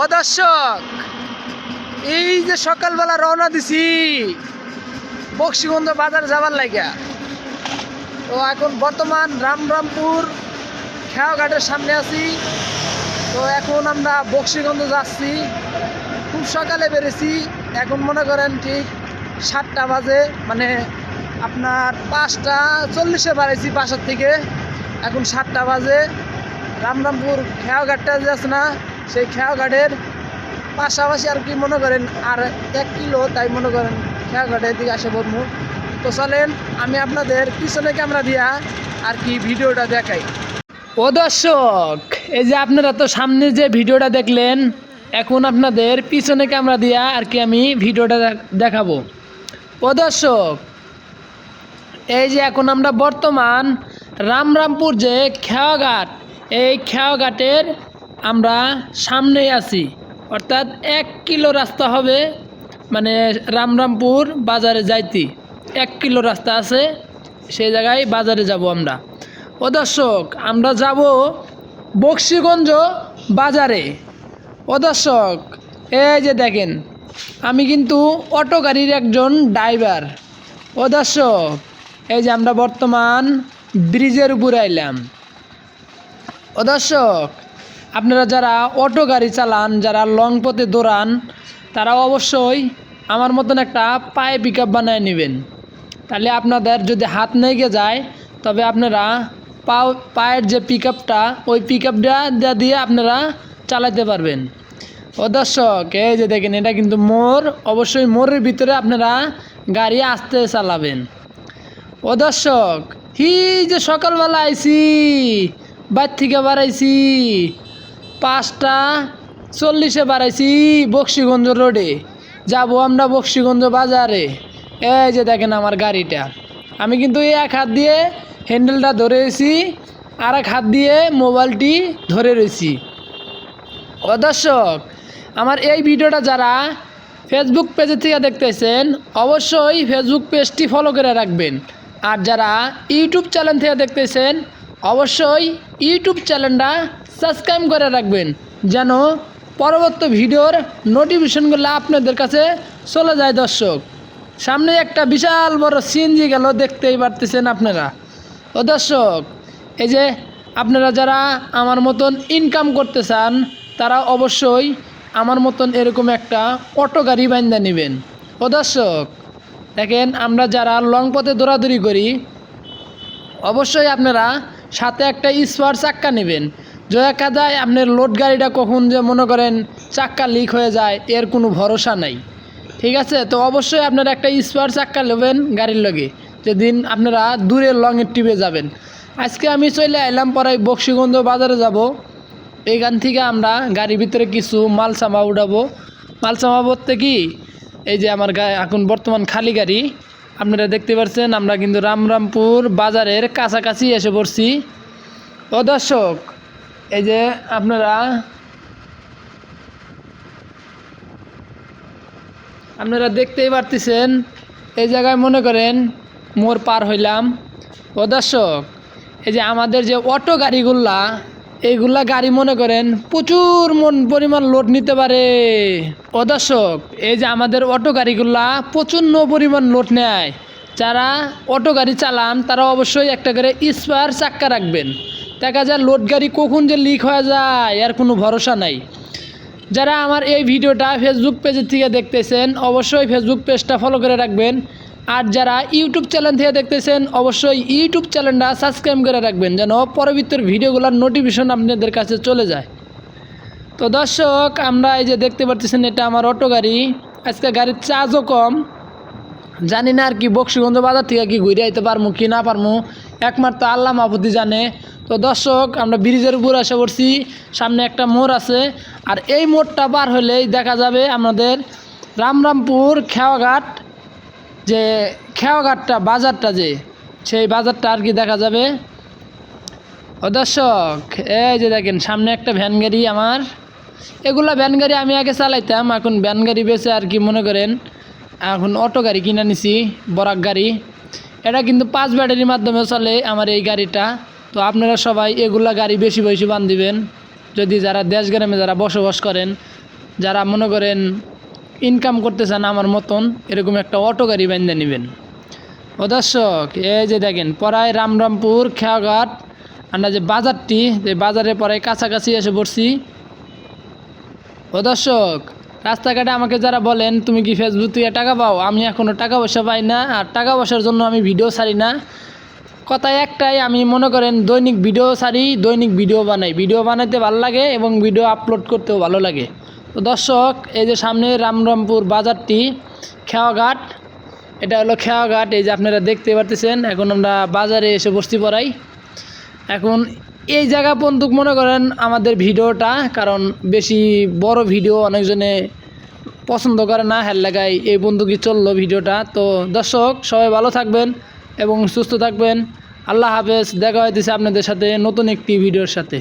ও দর্শক, এই যে সকালবেলা রওনা দিছি বক্সিগঞ্জ বাজার যাবার লাগিয়া। তো এখন বর্তমান রামরামপুর খেয়াঘাটের সামনে আছি। তো এখন আমরা বক্সিগঞ্জ যাচ্ছি, খুব সকালে বেরিয়েছি। এখন মনে করেন ঠিক 7টা বাজে, মানে আপনার 5:40-এ বাড়াইছি বাসার থেকে। এখন 7টা বাজে। রামরামপুর খেয়াঘাটটা যে আছে না, সেই খেয়াঘাটের পাশাপাশি আর কি মনে করেন আর 1 কিলো, তাই মনে করেন খেয়াঘাটের দিকে আসে বলবো। তো চলেন আমি আপনাদের পিছনে ক্যামেরা দিয়া আর কি ভিডিওটা দেখাই। ও দর্শক, এই যে আপনারা তো সামনে যে ভিডিওটা দেখলেন, এখন আপনাদের পিছনে ক্যামেরা দিয়া আর কি আমি ভিডিওটা দেখাবো। ও দর্শক, এই যে এখন আমরা বর্তমান রামরামপুর যে খেয়াঘাট, এই খেয়াঘাটের আমরা সামনেই আছি। অর্থাৎ 1 কিলো রাস্তা হবে, মানে রামরামপুর বাজারে যাইতে 1 কিলো রাস্তা আছে, সেই জায়গায় বাজারে যাব আমরা। ও দর্শক, আমরা যাব বক্সিগঞ্জ বাজারে। ও দর্শক, এই যে দেখেন, আমি কিন্তু অটো গাড়ির একজন ড্রাইভার। ও দর্শক, এই যে আমরা বর্তমান ব্রিজের উপরে আইলাম। ও দর্শক, আপনারা যারা অটো গাড়ি চালান, যারা লং পথে দৌড়ান, তারা অবশ্যই আমার মতন একটা পায়ে পিক আপ বানিয়ে নেবেন। তাহলে আপনাদের যদি হাত নেগে যায়, তবে আপনারা পায়ের যে পিক আপটা, ওই পিক আপটা দিয়ে আপনারা চালাতে পারবেন। ও দর্শক, এই যে দেখেন, এটা কিন্তু মোড়, অবশ্যই মোড়ের ভিতরে আপনারা গাড়ি আস্তে চালাবেন। ও দর্শক, যে সকালবেলা আইছি, বাইর থেকে বাড়াইছি 5:40-এ বাড়াইছি বক্সিগঞ্জ রোডে, যাব আমরা বক্সিগঞ্জ বাজারে। এই যে দেখেন আমার গাড়িটা, আমি কিন্তু এক হাত দিয়ে হ্যান্ডেলটা ধরে রয়েছি, আর এক হাত দিয়ে মোবাইলটি ধরে রয়েছি। ও দর্শক, আমার এই ভিডিওটা যারা ফেসবুক পেজের থেকে দেখতেছেন, অবশ্যই ফেসবুক পেজটি ফলো করে রাখবেন। আর যারা ইউটিউব চ্যানেল থেকে দেখতেছেন, অবশ্যই ইউটিউব চ্যানেলটা সাবস্ক্রাইব করে রাখবেন, যেন পরবর্তী ভিডিওর নোটিফিকেশনগুলো আপনাদের কাছে চলে যায়। দর্শক, সামনে একটা বিশাল বড় সিএনজি গেল, দেখতেই পারতেছেন আপনারা। ও দর্শক, এই যে আপনারা যারা আমার মতন ইনকাম করতে চান, তারা অবশ্যই আমার মতন এরকম একটা অটো গাড়ি বান্ধা নেবেন। ও দর্শক, দেখেন, আমরা যারা লং পথে দৌড়াদৌড়ি করি, অবশ্যই আপনারা সাথে একটা স্পার চাক্কা নেবেন। দেখা যায় আপনার লোড গাড়িটা কখন যে মনে করেন চাক্কা লিক হয়ে যায়, এর কোনো ভরসা নাই। ঠিক আছে, তো অবশ্যই আপনারা একটা স্পার চাক্কা নেবেন গাড়ির লগে, যেদিন আপনারা দূরে লংয়ের ট্রিপে যাবেন। আজকে আমি চলে এলাম পরাই বক্সিগঞ্জ বাজারে যাব। এইখান থেকে আমরা গাড়ির ভিতরে কিছু মালসামা উঠাবো। মালসামা বলতে কি, এই যে আমার এখন বর্তমান খালি গাড়ি, আপনারা দেখতে পাচ্ছেন, আমরা কিন্তু রামরামপুর বাজারের কাছাকাছি এসে পড়ছি। ও দর্শক, এই যে আপনারা দেখতেই পারতেছেন, এই জায়গায় মনে করেন মোড় পার হইলাম। ও দর্শক, এই যে আমাদের যে অটো গাড়িগুলা, এইগুলা গাড়ি মনে করেন প্রচুর পরিমাণ লোড নিতে পারে। ও দর্শক, এই যে আমাদের অটো গাড়িগুলা প্রচণ্ড পরিমাণ লোড নেয়। যারা অটো গাড়ি চালান, তারা অবশ্যই একটা করে স্পার চাক্কা রাখবেন। দেখা যায় লোড গাড়ি কখন যে লিক হয়ে যায়, এর কোনো ভরসা নাই। যারা আমার এই ভিডিওটা ফেসবুক পেজের থেকে দেখতেছেন, অবশ্যই ফেসবুক পেজটা ফলো করে রাখবেন। আর যারা ইউটিউব চ্যানেল থেকে দেখতেছেন, অবশ্যই ইউটিউব চ্যানেলটা সাবস্ক্রাইব করে রাখবেন, যেন পরবর্তী ভিডিওগুলোর নোটিফিকেশন আপনাদের কাছে চলে যায়। তো দর্শক, আমরা এই যে দেখতে পাচ্ছেন, এটা আমার অটো গাড়ি। আজকে গাড়ির চার্জও কম, জানি না আর কি বক্সিগঞ্জ বাজার থেকে কি ঘুরে আইতে পারমু কি না পারমু, একমাত্র আল্লাহ মাহফুদি জানে। তো দর্শক, আমরা ব্রিজের উপর এসে পড়ছি, সামনে একটা মোড় আছে, আর এই মোড়টা পার হলেই দেখা যাবে আমাদের রামরামপুর খেয়াঘাট, যে খেয়াঘাটটা বাজারটা, যে সেই বাজারটা আর কি দেখা যাবে। ও দর্শক, এই যে দেখেন, সামনে একটা ভ্যান গাড়ি আমার। এগুলা ভ্যান গাড়ি আমি আগে চালাইতাম, এখন ভ্যান গাড়ি বেছে আর কি মনে করেন এখন অটো গাড়ি কিনে নিছি, বরাক গাড়ি। এটা কিন্তু 5 ব্যাটারির মাধ্যমে চলে আমার এই গাড়িটা। তো আপনারা সবাই এগুলা গাড়ি বেশি বেশি বান্ধিবেন, যদি যারা দেশ গ্রামে যারা বসবাস করেন, যারা মনে করেন ইনকাম করতে চান আমার মতন, এরকম একটা অটো গাড়ি বান্ধা নেবেন। ও দর্শক, এই যে দেখেন পড়ায় রামরামপুর খেয়াঘাট আমরা যে বাজারটি, যে বাজারে পড়ায় কাছাকাছি এসে পড়ছি। ও দর্শক, রাস্তাঘাটে আমাকে যারা বলেন তুমি কি ফেসবুক থেকে টাকা পাও, আমি এখনও টাকা পয়সা পাই না, আর টাকা পয়সার জন্য আমি ভিডিও ছাড়ি না। কথায় একটাই, আমি মনে করেন দৈনিক ভিডিও ছাড়ি, দৈনিক ভিডিও বানাই, ভিডিও বানাইতে ভালো লাগে এবং ভিডিও আপলোড করতেও ভালো লাগে। তো দর্শক, এই যে সামনে রামরামপুর বাজারটি খেয়াঘাট, এটা হলো খেয়াঘাট। এই যে আপনারা দেখতে পারতেছেন, এখন আমরা বাজারে এসে বসছি পড়াই। এখন এই জায়গা পর্যন্ত মনে করেন আমাদের ভিডিওটা, কারণ বেশি বড় ভিডিও অনেকজনে পছন্দ করে না, হেল লাগায় এই বন্ধুকি চললো ভিডিওটা। তো দর্শক, সবাই ভালো থাকবেন এবং সুস্থ থাকবেন। আল্লাহ হাফেজ। দেখা হইতেছে আপনাদের সাথে নতুন একটি ভিডিওর সাথে।